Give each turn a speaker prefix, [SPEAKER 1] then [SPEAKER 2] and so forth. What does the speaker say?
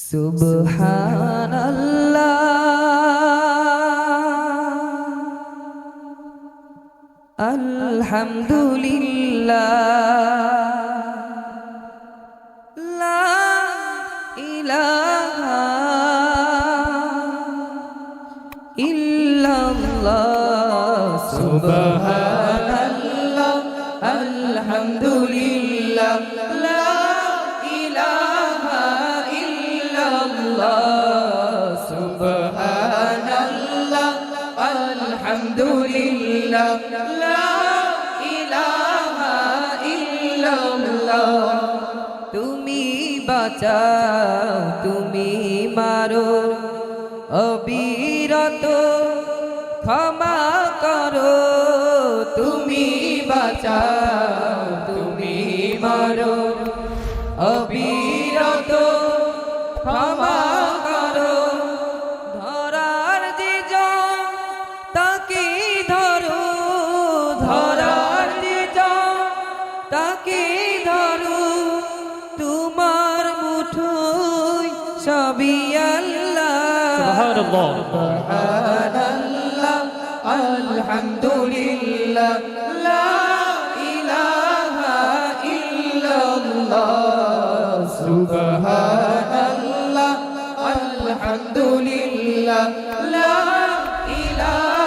[SPEAKER 1] সুবহানাল্লাহ আলহামদুলিল্লাহ লা ইলাহা ইল্লাল্লাহ সুবহানাল্লাহ আলহামদুলিল্লাহ লা ইলাহা ইল্লাল্লাহ সুবহানাল্লাহ আলহামদুলিল্লাহ লা ইলাহা ইল্লাল্লাহ। তুমি বাঁচাও তুমি মারো অবিরত ক্ষমা করো, তুমি বাঁচাও তুমি মারো অবিরত ক্ষমা করো। ধরার যে জন তাকে ধরো, ধরার যে জন তাকে ধরো, তোমার মুঠোয় সবই আল্লাহ। সুবহানাল্লাহ আলহামদুলিল্লাহ লা ইলাহা ইল্লাল্লাহ সুবহানাল্লাহ আলহামদুলিল্লাহ লা ইলাহা